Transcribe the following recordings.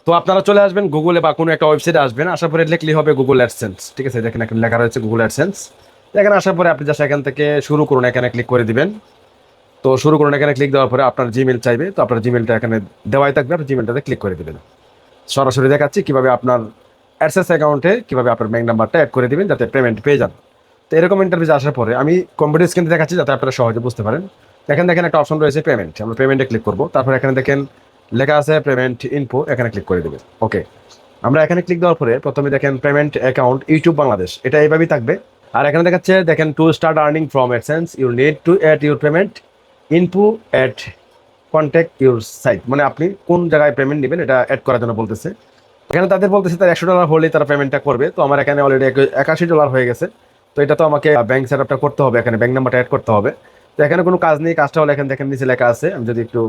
তো আপনারা চলে আসবেন গুগলে বা কোনো একটা ওয়েবসাইটে আসবেন, আসার পরে লিখলেই হবে গুগল অ্যাডসেন্স। ঠিক আছে, দেখেন এখানে লেখা রয়েছে গুগল অ্যাডসেন্স। এখানে আসার পরে আপনি জাস্ট এখান থেকে শুরু করুন, এখানে ক্লিক করে দিবেন। তো শুরু করুন, এখানে ক্লিক দেওয়ার পরে আপনার জিমেল চাইবে, তো আপনার জিমেলটা এখানে দেওয়াই থাকবে, আপনি জিমেলটাতে ক্লিক করে দিবেন। সরাসরি দেখাচ্ছি কিভাবে আপনার অ্যাডসেন্স অ্যাকাউন্টে কিভাবে আপনার ব্যাংক নাম্বারটা অ্যাড করে দিবেন যাতে পেমেন্ট পেয়ে যান। তো এরকম ইন্টারভিউ আসার পরে আমি কম্পিউটার স্ক্রিনে দেখাচ্ছি যাতে আপনারা সহজে বুঝতে পারেন। এখানে দেখেন একটা অপশন রয়েছে পেমেন্ট, আমরা পেমেন্টে ক্লিক করবো। তারপর এখানে দেখেন লেখা আছে পেমেন্ট ইনফো, এখানে ক্লিক করে দেবেন। ওকে, আমরা এখানে ক্লিক দেওয়ার পরে প্রথমে দেখেন পেমেন্ট অ্যাকাউন্ট ইউটিউব বাংলাদেশ, এটা এইভাবেই থাকবে। আর এখানে দেখাচ্ছে দেখেন to start earning from AdSense you need to add your payment info at contact your site, মানে আপনি কোন জায়গায় পেমেন্ট নেবেন এটা অ্যাড করার জন্য বলতেছে। এখানে তাদের বলতেছে তার $100 হলেই তারা পেমেন্টটা করবে। তো আমার এখানে অলরেডি $81 হয়ে গেছে। তো এটা তো আমাকে ব্যাংক সেট আপটা করতে হবে, এখানে ব্যাংক নাম্বারটা অ্যাড করতে হবে। তো এখানে কোনো কাজ নেই, কাজটা হলে এখানে দেখেন নিচে লেখা আছে, আমি যদি একটু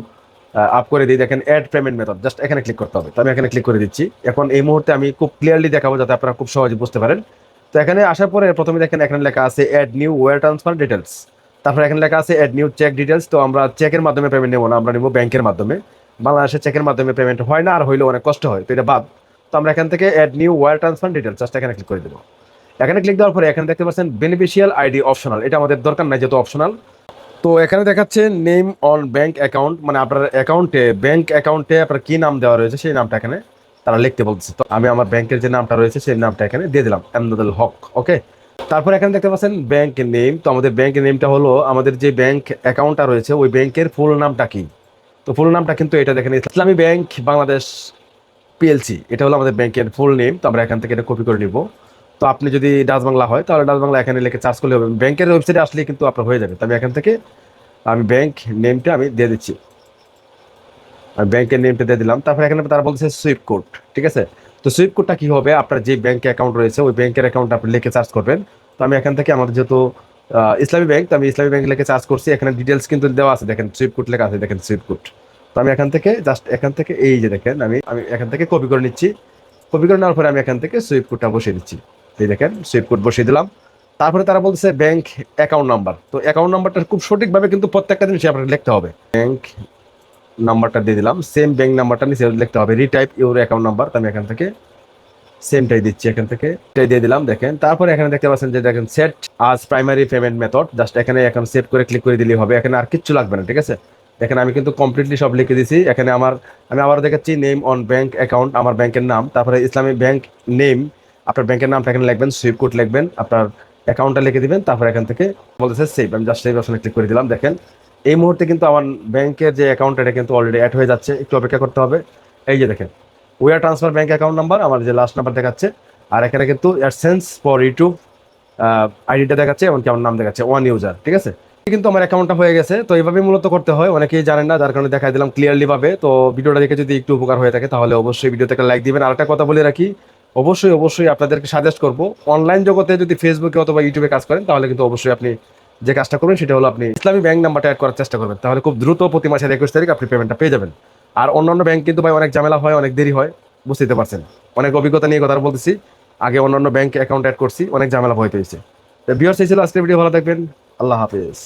আপ করে দিই দেখেন অ্যাড পেমেন্ট মেথড, জাস্ট এখানে ক্লিক করতে হবে। তো আমি এখানে ক্লিক করে দিচ্ছি। এখন এই মুহূর্তে আমি খুব ক্লিয়ারলি দেখাবো যাতে আপনারা খুব সহজে বুঝতে পারেন। তো এখানে আসার পরে প্রথমে দেখেন এখানে লেখা আছে add new wire transfer details. তারপরে এখানে লেখা আছে অ্যাড নিউ চেক ডিটেলস। তো আমরা চেকের মাধ্যমে পেমেন্ট নেবো না, আমরা নেবো ব্যাংকের মাধ্যমে। বাংলাদেশের চেকের মাধ্যমে পেমেন্ট হয় না, আর হইলেও অনেক কষ্ট হয়, তো এটা বাদ। তো আমরা এখান থেকে add new wire transfer details just এখানে ক্লিক করে দেবো। এখানে ক্লিক দেওয়ার পরে এখানে দেখতে পাচ্ছেন বেনিফিশিয়াল আইডি অপশনাল, এটা আমাদের দরকার নাই যেহেতু অপশনাল। তো এখানে দেখাচ্ছে নেম অন ব্যাংক অ্যাকাউন্ট, মানে আপনার অ্যাকাউন্টে ব্যাংক অ্যাকাউন্টে আপনার কি নাম দেওয়া রয়েছে সেই নামটা এখানে তারা লিখতে বলছে। তো আমি আমার ব্যাংকের যে নামটা রয়েছে সেই নামটা এখানে দিয়ে দিলাম, এমদাদুল হক। ওকে, তারপর এখানে দেখতে পাচ্ছেন ব্যাংক নেম। তো আমাদের ব্যাংকের নেমটা হলো আমাদের যে ব্যাংক অ্যাকাউন্টটা রয়েছে ওই ব্যাংকের ফুল নামটা কি। তো ফুল নামটা কিন্তু এটা দেখেন ইসলামী ব্যাংক বাংলাদেশ পিএলসি, এটা হলো আমাদের ব্যাংকের ফুল নেম। তো আমরা এখান থেকে এটা কপি করে নিব। তো আপনি যদি ডাচ বাংলা হয় তাহলে ডাচ বাংলা এখানে লিখে চার্জ করলে হবে, ব্যাংকের ওয়েবসাইটে আসলে কিন্তু আপনার হয়ে যাবে। তো আমি এখান থেকে আমি ব্যাংক নেমটা আমি দিয়ে দিচ্ছি, আমি ব্যাংকের নেমটা দিয়ে দিলাম। তারপরে এখানে তারা বলছে সুইফট কোড। ঠিক আছে, তো সুইফট কোডটা কি হবে, আপনার যে ব্যাংক অ্যাকাউন্ট রয়েছে ওই ব্যাংকের অ্যাকাউন্ট আপনি লিখে চার্জ করবেন। তো আমি এখান থেকে আমাদের যেহেতু ইসলামী ব্যাংক, তো আমি ইসলামী ব্যাংক লিখে চার্জ করছি। এখানে ডিটেলস কিন্তু দেওয়া আছে, দেখেন সুইফট কোড লেখা আছে, দেখেন সুইফট কোড। তো আমি এখান থেকে জাস্ট এখান থেকে এই যে দেখেন আমি আমি এখান থেকে কপি করে নিচ্ছি। কপি করে নেওয়ার পরে আমি এখান থেকে সুইফট কোডটা বসিয়ে দিচ্ছি। এই দেখেন সুইফট কোড বসিয়ে দিলাম। তারপরে তারা বলছে ব্যাংক অ্যাকাউন্ট নাম্বার। তো অ্যাকাউন্ট নাম্বারটা খুব সঠিকভাবে কিন্তু প্রত্যেকটা জিনিস আপনাকে লিখতে হবে। ব্যাংক নাম্বারটা দিয়ে দিলাম, সেম ব্যাংক নাম্বারটা নিচে লিখতে হবে রিটাইপ ইউর অ্যাকাউন্ট নাম্বার। তো আমি এখান থেকে সেমটাই দিচ্ছি, এখান থেকে এটাই দিয়ে দিলাম। দেখেন তারপরে এখানে দেখতে পাচ্ছেন যে দেখেন সেট আজ প্রাইমারি পেমেন্ট মেথড, জাস্ট এখানে এখন সেট করে ক্লিক করে দিলেই হবে, এখানে আর কিচ্ছু লাগবে না। ঠিক আছে, দেখেন আমি কিন্তু কমপ্লিটলি সব লিখে দিয়েছি। এখানে আমি আবার দেখাচ্ছি নেম অন ব্যাংক অ্যাকাউন্ট, আমার ব্যাংকের নাম, তারপরে ইসলামী ব্যাংক নেম, আপনার ব্যাংকের নামটা এখানে লিখবেন, সুইফট কোড লিখবেন, আপনার অ্যাকাউন্টটা লিখে দিবেন। তারপর এখান থেকে বলতেছে সেভ, আমি জাস্ট সেভ অপশনে ক্লিক করে দিলাম। দেখেন এই মুহূর্তে কিন্তু আমার ব্যাংকের যে অ্যাকাউন্ট এটা কিন্তু অলরেডি অ্যাড হয়ে যাচ্ছে, একটু অপেক্ষা করতে হবে। এই যে দেখেন wire transfer bank account number, আমার যে লাস্ট নাম্বার দেখাচ্ছে। আর এখানে কিন্তু অ্যাডসেন্স ফর ইউটিউব আইডিটা দেখাচ্ছে, এমনকি আমার নাম দেখাচ্ছে ওয়ান ইউজার। ঠিক আছে, কিন্তু আমার অ্যাকাউন্টটা হয়ে গেছে। তো এইভাবে মূলত করতে হয়, অনেকেই জানেন না, যার কারণে দেখাই দিলাম ক্লিয়ারলি ভাবে। তো ভিডিওটা দেখে যদি একটু উপকার হয়ে থাকে তাহলে অবশ্যই ভিডিওতে একটা লাইক দিবেন। আর একটা কথা বলে রাখি, অবশ্যই অবশ্যই আপনাদেরকে সাজেস্ট করবো, অনলাইন জগতে যদি ফেসবুকে অথবা ইউটিউবে কাজ করেন তাহলে কিন্তু অবশ্যই আপনি যে কাজটা করবেন সেটা হলো আপনি ইসলামী ব্যাংক নাম্বারটা অ্যাড করার চেষ্টা করবেন, তাহলে খুব দ্রুত প্রতি মাসের 21 তারিখ আপনি পেমেন্টটা পেয়ে যাবেন। আর অন্যান্য ব্যাংক কিন্তু ভাই অনেক ঝামেলা হয়, অনেক দেরি হয়, বুঝতে পারছেন। অনেক অভিজ্ঞতা নিয়ে কথা বলতেছি, আগে অন্যান্য ব্যাংক অ্যাকাউন্ট অ্যাড করছি, অনেক ঝামেলা হয়ে পেয়েছে। ভিউয়ার্স এই ছিল আজকের ভিডিও, ভালো থাকবেন, আল্লাহ হাফেজ।